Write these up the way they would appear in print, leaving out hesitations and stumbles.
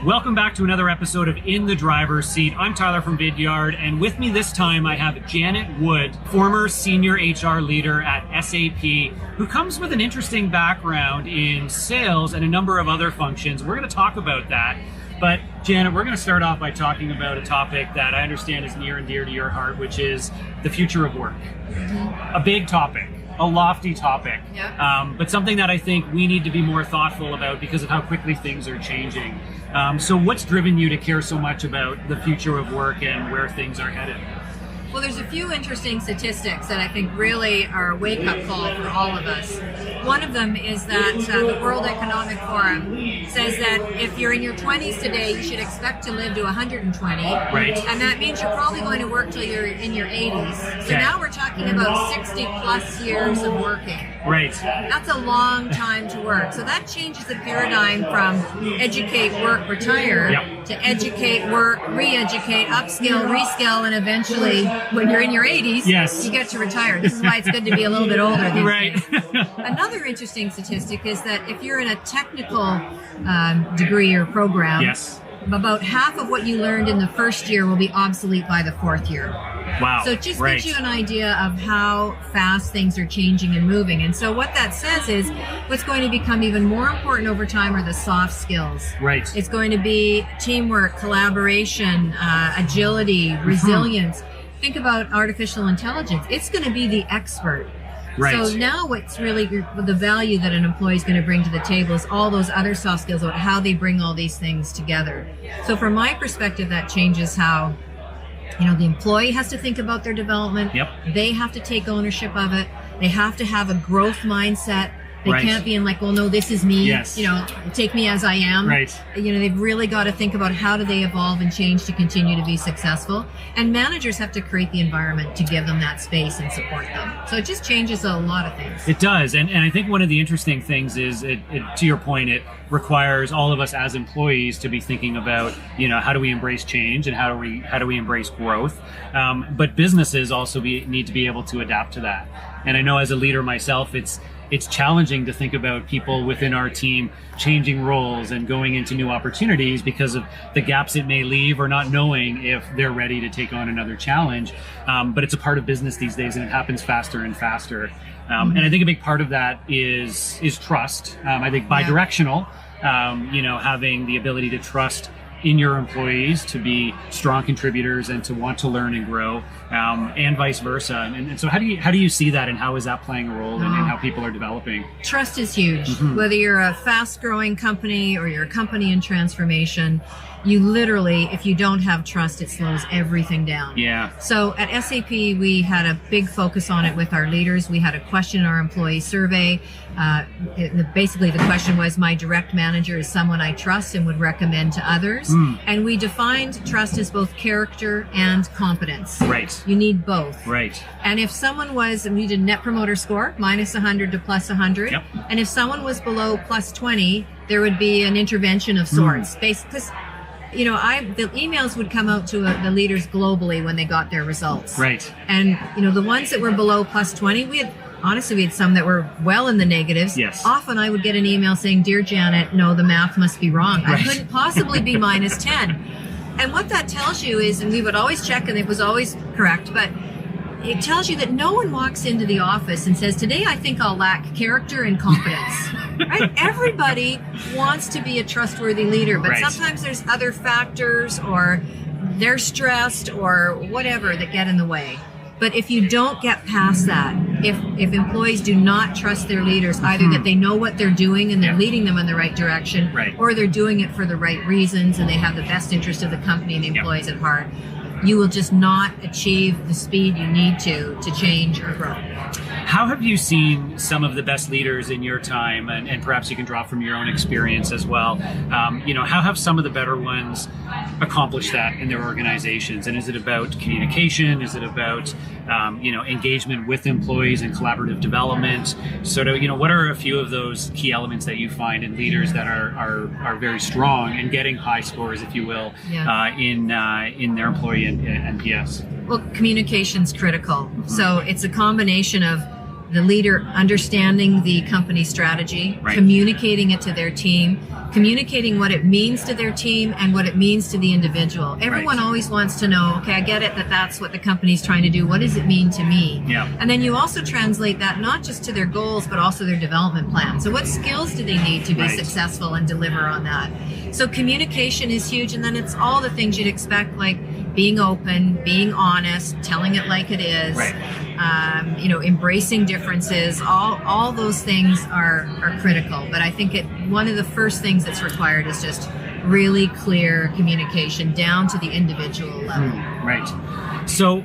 Welcome back to another episode of In the Driver's Seat. I'm Tyler from Vidyard, and with me this time I have Janet Wood, former senior HR leader at SAP, who comes with an interesting background in sales and a number of other functions. We're going to talk about that. But Janet, we're going to start off by talking about a topic that I understand is near and dear to your heart, which is the future of work. Mm-hmm. A big topic. A lofty topic, but something that I think we need to be more thoughtful about because of how quickly things are changing. So what's driven you to care so much about the future of work and where things are headed? Well, there's a few interesting statistics that I think really are a wake-up call for all of us. One of them is that the World Economic Forum says that if you're in your 20s today, you should expect to live to 120. Right. And that means you're probably going to work till you're in your 80s. So now we're talking about 60 plus years of working. Right. That's a long time to work. So that changes the paradigm from educate, work, retire to educate, work, re-educate, upskill, reskill, and eventually when you're in your 80s, you get to retire. This is why it's good to be a little bit older these days. Another interesting statistic is that if you're in a technical degree or program, about half of what you learned in the first year will be obsolete by the fourth year. Wow. So it just gives you an idea of how fast things are changing and moving. And so what that says is what's going to become even more important over time are the soft skills. Right. It's going to be teamwork, collaboration, agility, resilience. Think about artificial intelligence. It's going to be the expert. Right. So now what's really the value that an employee is going to bring to the table is all those other soft skills about how they bring all these things together. So from my perspective, that changes how the employee has to think about their development. They have to take ownership of it. They have to have a growth mindset. They can't be in like, well, no, this is me. Take me as I am. They've really got to think about how do they evolve and change to continue to be successful. And managers have to create the environment to give them that space and support them. So it just changes a lot of things. It does. And I think one of the interesting things is, to your point, it requires all of us as employees to be thinking about, how do we embrace change and how do we embrace growth? But businesses also need to be able to adapt to that. And I know as a leader myself, it's challenging to think about people within our team changing roles and going into new opportunities because of the gaps it may leave or not knowing if they're ready to take on another challenge. But it's a part of business these days and it happens faster and faster. And I think a big part of that is trust. I think bi-directional, having the ability to trust in your employees to be strong contributors and to want to learn and grow, and vice versa. And so how do you see that, and how is that playing a role in how people are developing? Trust is huge. Whether you're a fast-growing company or you're a company in transformation, you literally, if you don't have trust, it slows everything down. So at SAP, we had a big focus on it with our leaders. We had a question in our employee survey. Basically, the question was, my direct manager is someone I trust and would recommend to others. And we defined trust as both character and competence. You need both. And if someone was, we did net promoter score, minus 100 to plus 100. And if someone was below plus 20, there would be an intervention of sorts. Because the emails would come out to the leaders globally when they got their results. And, the ones that were below plus 20, we had some that were well in the negatives. Often I would get an email saying, "Dear Janet, no, the math must be wrong. I couldn't possibly be minus 10. And what that tells you is, and we would always check and it was always correct, but it tells you that no one walks into the office and says, today I think I'll lack character and competence. Everybody wants to be a trustworthy leader, but sometimes there's other factors or they're stressed or whatever that get in the way. But if you don't get past that, if employees do not trust their leaders, either that they know what they're doing and they're leading them in the right direction, or they're doing it for the right reasons and they have the best interest of the company and the employees at heart, you will just not achieve the speed you need to change or grow. How have you seen some of the best leaders in your time, and perhaps you can draw from your own experience as well, how have some of the better ones accomplished that in their organizations? And is it about communication? Is it about, engagement with employees and collaborative development? Sort of, what are a few of those key elements that you find in leaders that are very strong and getting high scores, if you will, in their employee NPS? Well, communication's critical. So it's a combination of the leader understanding the company strategy, right. communicating it to their team, communicating what it means to their team and what it means to the individual. Everyone right. always wants to know, okay, I get it that that's what the company's trying to do. What does it mean to me? Yeah. And then you also translate that not just to their goals, but also their development plan. So what skills do they need to be right. successful and deliver on that? So communication is huge. And then it's all the things you'd expect, like being open, being honest, telling it like it is, right. Embracing differences. All those things are critical. But I think one of the first things that's required is just really clear communication down to the individual level. Right. So,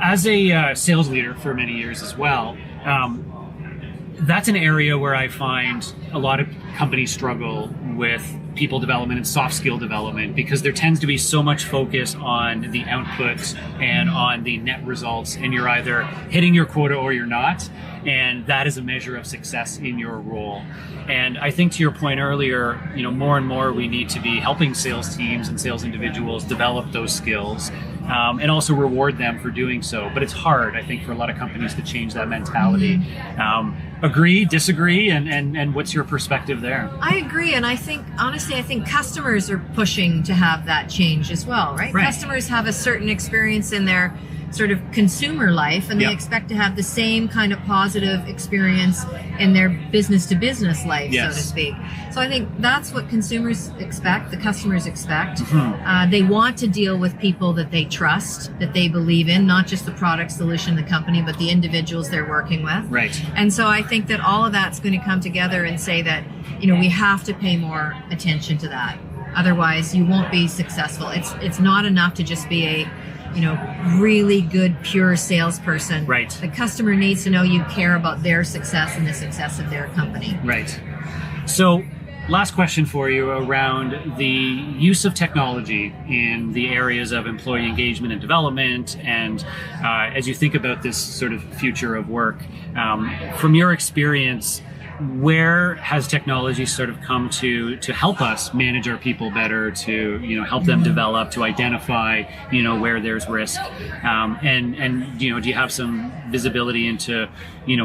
as a sales leader for many years as well, that's an area where I find a lot of companies struggle with people development and soft skill development, because there tends to be so much focus on the outputs and on the net results, and you're either hitting your quota or you're not, and that is a measure of success in your role. And I think, to your point earlier, more and more we need to be helping sales teams and sales individuals develop those skills, and also reward them for doing so. But it's hard, I think, for a lot of companies to change that mentality. Agree, disagree, and what's your perspective there? I agree, and I think, honestly, customers are pushing to have that change as well, right? Customers have a certain experience in their sort of consumer life, and they expect to have the same kind of positive experience in their business-to-business life, so to speak. So I think that's what consumers expect, the customers expect. They want to deal with people that they trust, that they believe in, not just the product, solution, the company, but the individuals they're working with. Right. And so I think that all of that's going to come together and say that, we have to pay more attention to that. Otherwise, you won't be successful. It's not enough to just be a really good, pure salesperson. Right. The customer needs to know you care about their success and the success of their company. Right. So, last question for you around the use of technology in the areas of employee engagement and development, and as you think about this sort of future of work, from your experience, where has technology sort of come to help us manage our people better, to help them develop, to identify where there's risk, and do you have some visibility into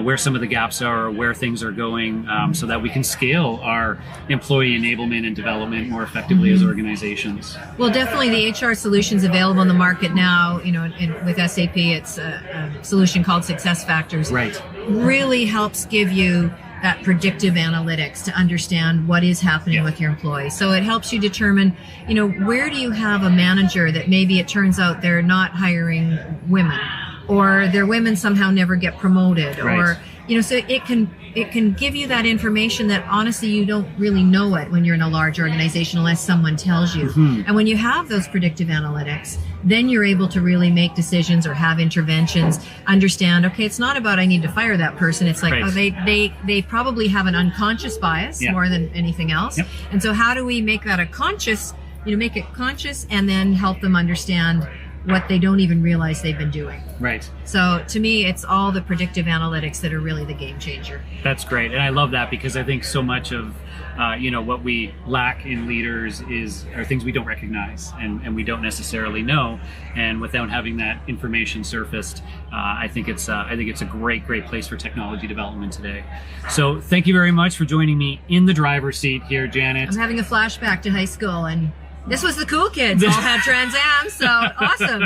where some of the gaps are, or where things are going, so that we can scale our employee enablement and development more effectively as organizations? Well, definitely the HR solutions available in the market now, with SAP, it's a solution called SuccessFactors. Right. Really helps give you that predictive analytics to understand what is happening with your employees. So it helps you determine, where do you have a manager that maybe it turns out they're not hiring women, or their women somehow never get promoted, or so it can give you that information that honestly you don't really know it when you're in a large organization unless someone tells you. And when you have those predictive analytics, then you're able to really make decisions or have interventions, understand, okay, it's not about I need to fire that person. It's like, oh, they probably have an unconscious bias more than anything else. And so how do we make that a conscious, make it conscious, and then help them understand what they don't even realize they've been doing. Right. So to me, it's all the predictive analytics that are really the game changer. That's great. And I love that, because I think so much of what we lack in leaders are things we don't recognize and we don't necessarily know. And without having that information surfaced, I think it's a great place for technology development today. So thank you very much for joining me in the driver's seat here, Janet. I'm having a flashback to high school, and this was the cool kids. All had Trans Am, so awesome.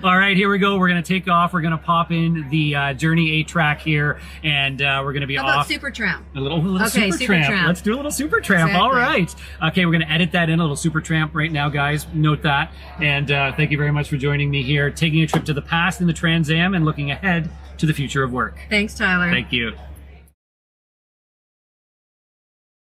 All right, here we go. We're going to take off. We're going to pop in the Journey 8-track here, and we're going to be off. How about Supertramp? A little Supertramp. Let's do a little Supertramp. Exactly. All right. Okay, we're going to edit that in, a little Supertramp right now, guys. Note that. And thank you very much for joining me here, taking a trip to the past in the Trans Am and looking ahead to the future of work. Thanks, Tyler. Thank you.